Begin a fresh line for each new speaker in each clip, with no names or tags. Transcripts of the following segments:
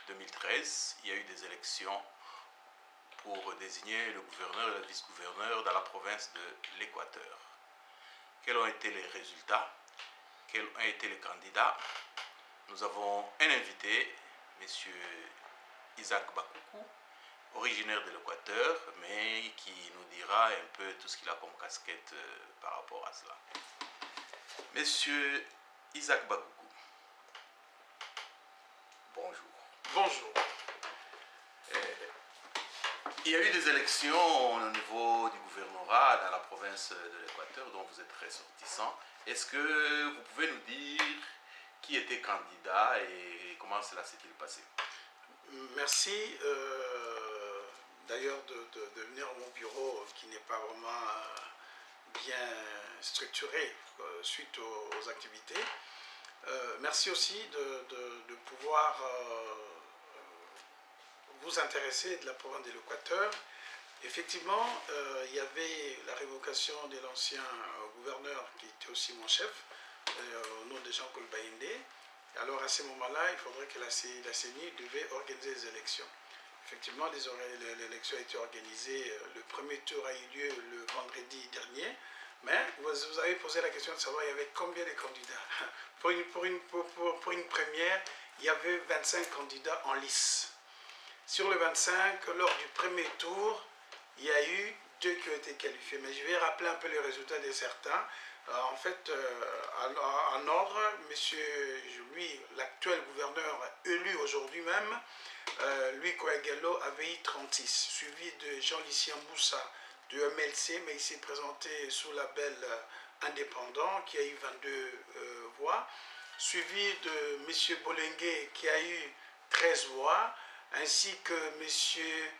2013, il y a eu des élections pour désigner le gouverneur et le vice-gouverneur dans la province de l'Équateur. Quels ont été les résultats? Quels ont été les candidats? Nous avons un invité, M. Isaac Bakoukou, originaire de l'Équateur, mais qui nous dira un peu tout ce qu'il a comme casquette par rapport à cela. Monsieur Isaac Bakoukou, bonjour.
Bonjour.
Il y a eu des élections au niveau du gouvernorat dans la province de l'Équateur, dont vous êtes ressortissant. Est-ce que vous pouvez nous dire qui était candidat et comment cela s'est-il passé?
Merci d'ailleurs de venir à mon bureau qui n'est pas vraiment bien structuré suite aux activités. Merci aussi de pouvoir vous intéresser de la province de l'Équateur. Effectivement, il y avait la révocation de l'ancien gouverneur qui était aussi mon chef, au nom de Jean-Claude Bayindé. Alors à ce moment-là, il faudrait que la CENI devait organiser les élections. Effectivement, l'élection a été organisée, le premier tour a eu lieu le vendredi dernier, mais vous avez posé la question de savoir il y avait combien de candidats. Pour une première, il y avait 25 candidats en lice. Sur les 25, lors du premier tour, il y a eu 2 qui ont été qualifiés. Mais je vais rappeler un peu les résultats de certains. En fait, en ordre, monsieur, lui, l'actuel gouverneur élu aujourd'hui même, Louis Koyagallo avait eu 36, suivi de Jean-Lucien Boussa de MLC, mais il s'est présenté sous label indépendant, qui a eu 22 voix, suivi de monsieur Bolengue, qui a eu 13 voix, ainsi que monsieur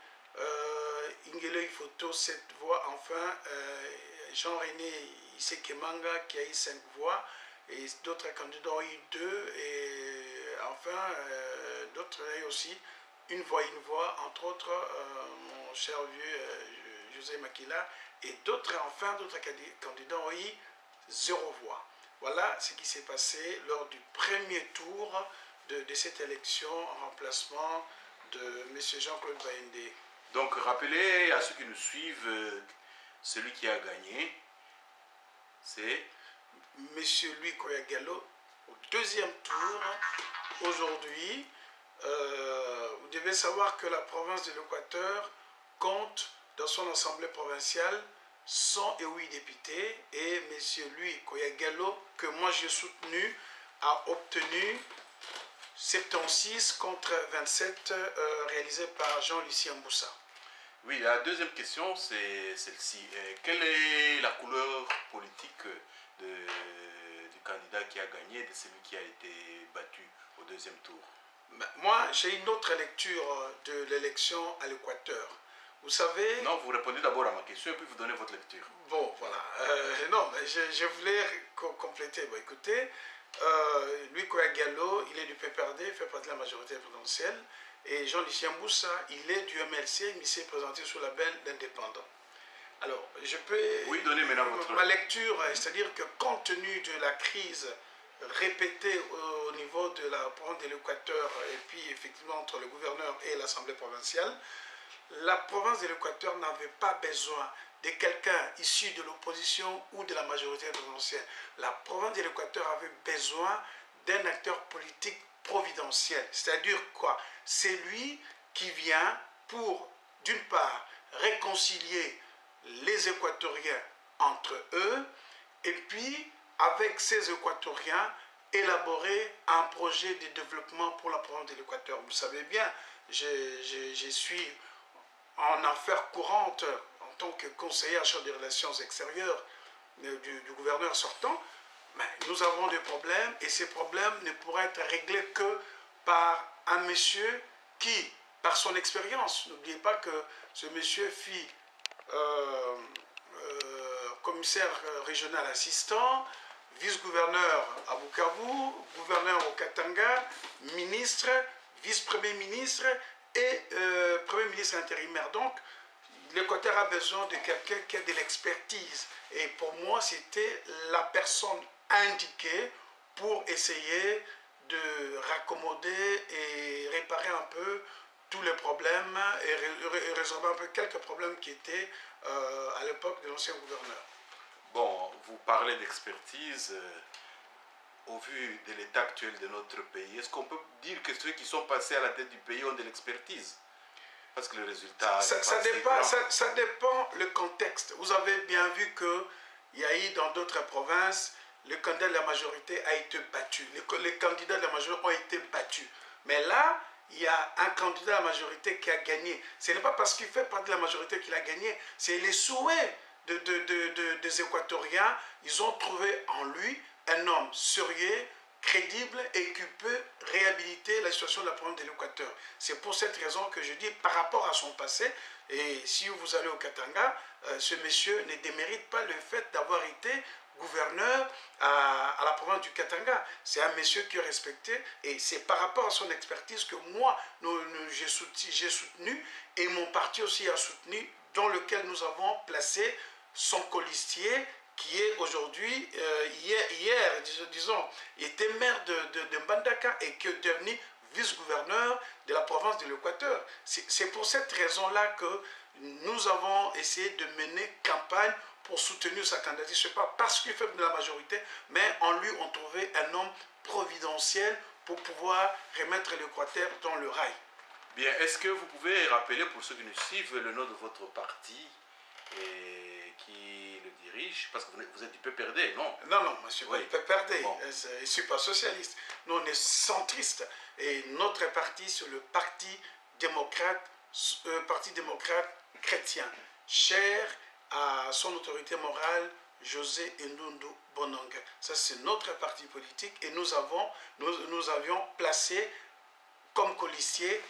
Ingelo Ifoto, 7 voix, enfin Jean-René Isekemanga qui a eu 5 voix, et d'autres candidats ont eu 2, et enfin d'autres ont eu aussi une voix, entre autres mon cher vieux José Makila, et d'autres candidats ont eu 0 voix. Voilà ce qui s'est passé lors du premier tour de cette élection en remplacement de M. Jean-Claude Bayindé.
Donc, rappelez à ceux qui nous suivent, celui qui a gagné, c'est
M. Louis Koyagallo au deuxième tour. Aujourd'hui, vous devez savoir que la province de l'Équateur compte dans son assemblée provinciale 108 députés, et M. Louis Koyagallo, que moi j'ai soutenu, a obtenu 76 contre 27 réalisés par Jean-Lucien Boussa.
Oui, la deuxième question, c'est celle-ci. Quelle est la couleur politique du candidat qui a gagné, de celui qui a été battu au deuxième tour?
Moi, j'ai une autre lecture de l'élection à l'Équateur. Vous savez...
Non, vous répondez d'abord à ma question et puis vous donnez votre lecture.
Bon, voilà. Non, mais je voulais compléter. Bon, écoutez, Louis Koyagallo, il est du PPRD, il fait partie de la majorité présidentielle. Et Jean-Lucien Boussa, il est du MLC, mais il s'est présenté sous la label d'indépendant. Alors, je peux...
Oui, donnez maintenant votre...
Ma lecture, c'est-à-dire que compte tenu de la crise répétée au niveau de la province de l'Équateur, et puis effectivement entre le gouverneur et l'Assemblée provinciale, la province de l'Équateur n'avait pas besoin de quelqu'un issu de l'opposition ou de la majorité présidentielle. La province de l'Équateur avait besoin d'un acteur politique providentiel. C'est-à-dire quoi? C'est lui qui vient pour, d'une part, réconcilier les Équatoriens entre eux, et puis, avec ces Équatoriens, élaborer un projet de développement pour la province de l'Équateur. Vous savez bien, je suis en affaires courantes en tant que conseiller chargé des relations extérieures du gouverneur sortant. Mais nous avons des problèmes, et ces problèmes ne pourraient être réglés que par un monsieur qui, par son expérience, n'oubliez pas que ce monsieur fut commissaire régional assistant, vice-gouverneur à Bukavu, gouverneur au Katanga, ministre, vice-premier ministre et premier ministre intérimaire. Donc, l'Équateur a besoin de quelqu'un qui a de l'expertise. Et pour moi, c'était la personne indiquée pour essayer de raccommoder et réparer un peu tous les problèmes et résoudre un peu quelques problèmes qui étaient à l'époque de l'ancien gouverneur.
Bon, vous parlez d'expertise. Au vu de l'état actuel de notre pays, est-ce qu'on peut dire que ceux qui sont passés à la tête du pays ont de l'expertise? Parce que le résultat...
Ça dépend le contexte. Vous avez bien vu qu'il y a eu dans d'autres provinces, le candidat de la majorité a été battu. Les candidats de la majorité ont été battus. Mais là, il y a un candidat de la majorité qui a gagné. Ce n'est pas parce qu'il fait partie de la majorité qu'il a gagné, c'est les souhaits des Équatoriens. Ils ont trouvé en lui un homme sérieux, crédible et qui peut réhabiliter la situation de la province de l'Équateur. C'est pour cette raison que je dis, par rapport à son passé, et si vous allez au Katanga, ce monsieur ne démérite pas le fait d'avoir été gouverneur à la province du Katanga. C'est un monsieur qui est respecté et c'est par rapport à son expertise que moi, j'ai soutenu et mon parti aussi a soutenu, dans lequel nous avons placé son colistier qui est aujourd'hui, hier, disons, était maire de Mbandaka et qui est devenu vice-gouverneur de la province de l'Équateur. C'est pour cette raison-là que nous avons essayé de mener campagne pour soutenir sa candidature. Ce n'est pas parce qu'il fait de la majorité, mais en lui, on trouvait un homme providentiel pour pouvoir remettre l'Équateur dans le rail.
Bien, est-ce que vous pouvez rappeler pour ceux qui nous suivent le nom de votre parti et qui le dirige? Parce que vous êtes du PPRD, non?
Non, moi je ne suis pas du PPRD, bon. Je ne suis pas socialiste. Nous, on est centriste. Et notre parti, c'est le Parti démocrate chrétien, cher à son autorité morale, José Ndundu Bonanga. Ça, c'est notre parti politique et nous avions placé comme colistier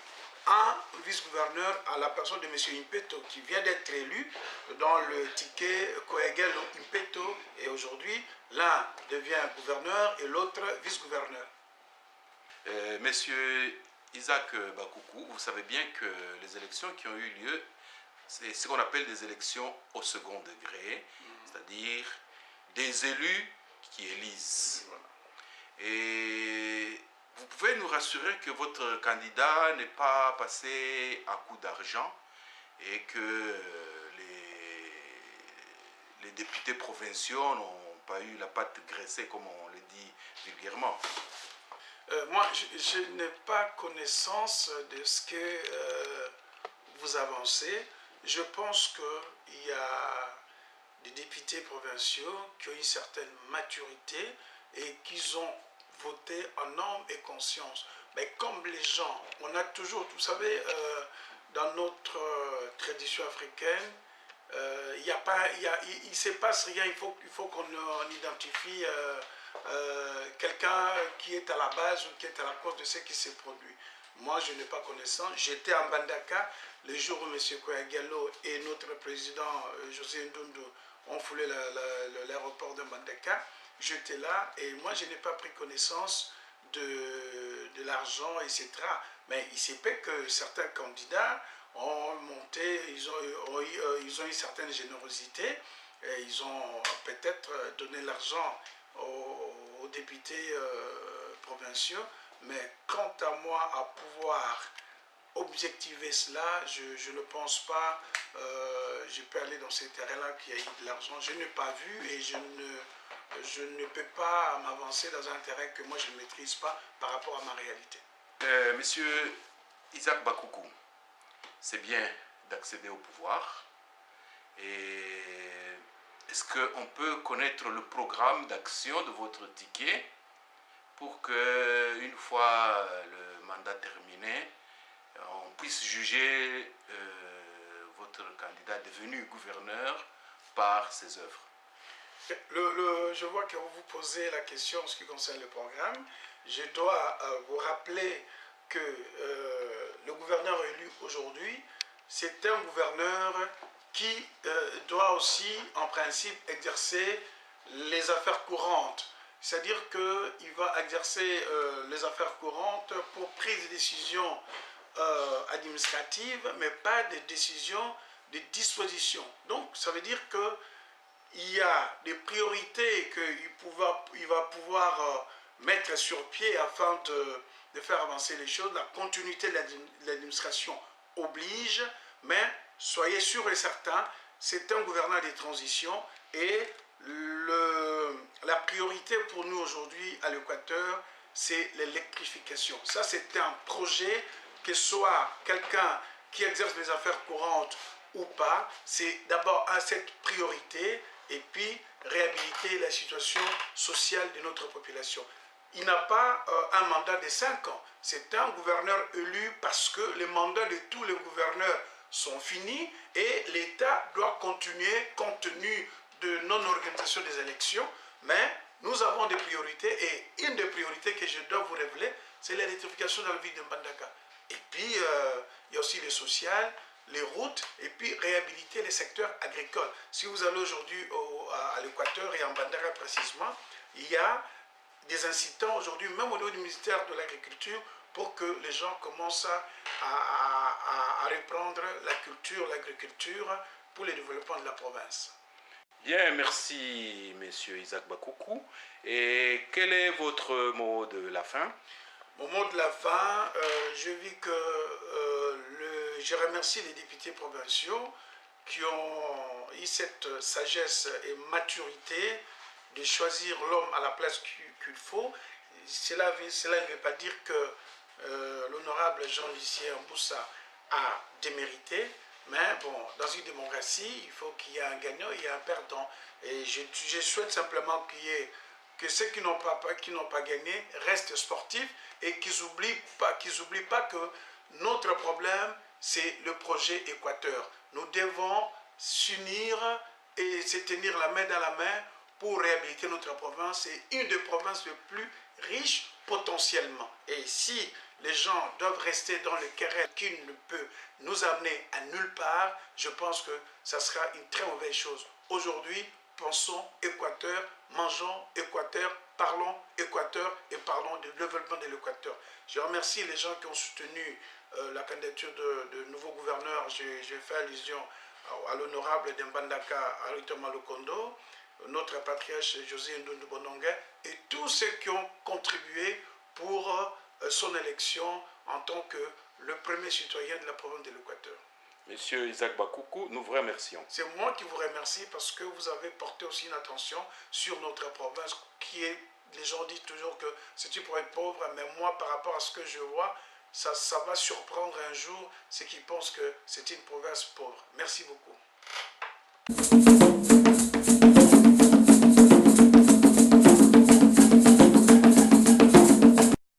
un vice-gouverneur à la personne de M. Impeto, qui vient d'être élu dans le ticket Koegelo Impeto, et aujourd'hui, l'un devient gouverneur et l'autre vice-gouverneur.
Monsieur Isaac Bakoukou, vous savez bien que les élections qui ont eu lieu, c'est ce qu'on appelle des élections au second degré, c'est-à-dire des élus qui élisent. Et vous pouvez nous rassurer que votre candidat n'est pas passé à coup d'argent et que les députés provinciaux n'ont pas eu la patte graissée, comme on le dit vulgairement.
Moi, je n'ai pas connaissance de ce que vous avancez. Je pense qu'il y a des députés provinciaux qui ont une certaine maturité et qui ont voté en âme et conscience. Mais comme les gens, on a toujours, vous savez, dans notre tradition africaine, il ne se passe rien, il faut qu'on identifie quelqu'un qui est à la base ou qui est à la cause de ce qui s'est produit. Moi, je n'ai pas connaissance. J'étais en Mbandaka le jour où M. Koegelo et notre président José Ndundu ont foulé l'aéroport de Mbandaka. J'étais là et moi, je n'ai pas pris connaissance de l'argent, etc. Mais il s'est fait que certains candidats ont monté, ils ont eu une certaine générosité et ils ont peut-être donné l'argent aux députés provinciaux. Mais quant à moi, à pouvoir objectiver cela, je ne pense pas, je peux aller dans ces terrains-là qu'il y a eu de l'argent. Je n'ai pas vu et je ne peux pas m'avancer dans un terrain que moi je ne maîtrise pas par rapport à ma réalité.
Monsieur Isaac Bakoukou, c'est bien d'accéder au pouvoir. Et est-ce qu'on peut connaître le programme d'action de votre ticket pour que, une fois le mandat terminé, on puisse juger votre candidat devenu gouverneur par ses œuvres?
Je vois que vous vous posez la question en ce qui concerne le programme. Je dois vous rappeler que le gouverneur élu aujourd'hui, c'est un gouverneur qui doit aussi, en principe, exercer les affaires courantes. C'est-à-dire qu'il va exercer les affaires courantes pour prise de décisions administratives, mais pas des décisions de disposition. Donc, ça veut dire que il y a des priorités qu'il va pouvoir mettre sur pied afin de faire avancer les choses. La continuité de l'administration oblige, mais soyez sûrs et certains, c'est un gouvernement de transition et la priorité pour nous aujourd'hui à l'Équateur, c'est l'électrification. Ça, c'est un projet, que soit quelqu'un qui exerce les affaires courantes ou pas, c'est d'abord cette priorité et puis réhabiliter la situation sociale de notre population. Il n'a pas un mandat de 5 ans. C'est un gouverneur élu parce que les mandats de tous les gouverneurs sont finis et l'État doit continuer compte tenu de non-organisation des élections. Mais nous avons des priorités et une des priorités que je dois vous révéler, c'est l'électrification dans la ville de Mbandaka. Et puis, il y a aussi le social, les routes et puis réhabiliter les secteurs agricoles. Si vous allez aujourd'hui à l'Équateur et en Mbandaka précisément, il y a des incitants aujourd'hui, même au niveau du ministère de l'Agriculture, pour que les gens commencent à reprendre la culture, l'agriculture pour le développement de la province.
Bien, merci, monsieur Isaac Bakoukou. Et quel est votre mot de la fin?
Mon mot de la fin, je vis que je remercie les députés provinciaux qui ont eu cette sagesse et maturité de choisir l'homme à la place qu'il faut. Cela ne veut pas dire que l'honorable Jean-Lucien Mboussa a démérité, mais bon, dans une démocratie, il faut qu'il y ait un gagnant et un perdant. Et je souhaite simplement que ceux qui n'ont pas gagné restent sportifs et qu'ils n'oublient pas que notre problème, c'est le projet Équateur. Nous devons s'unir et se tenir la main dans la main pour réhabiliter notre province. C'est une des provinces les plus riches potentiellement. Et si les gens doivent rester dans le querelle qui ne peut nous amener à nulle part, je pense que ça sera une très mauvaise chose. Aujourd'hui, pensons Équateur, mangeons Équateur, parlons Équateur et parlons du développement de l'Équateur. Je remercie les gens qui ont soutenu la candidature de nouveau gouverneur. J'ai fait allusion à l'honorable d'Mbandaka, Aritoma Lokondo, notre patriarche José Ndundu Bononga et tous ceux qui ont contribué pour son élection en tant que le premier citoyen de la province de l'Équateur.
Monsieur Isaac Bakoukou, nous vous remercions.
C'est moi qui vous remercie parce que vous avez porté aussi une attention sur notre province qui est, les gens disent toujours que c'est une province pauvre, mais moi par rapport à ce que je vois, ça va surprendre un jour ceux qui pensent que c'est une province pauvre. Merci beaucoup.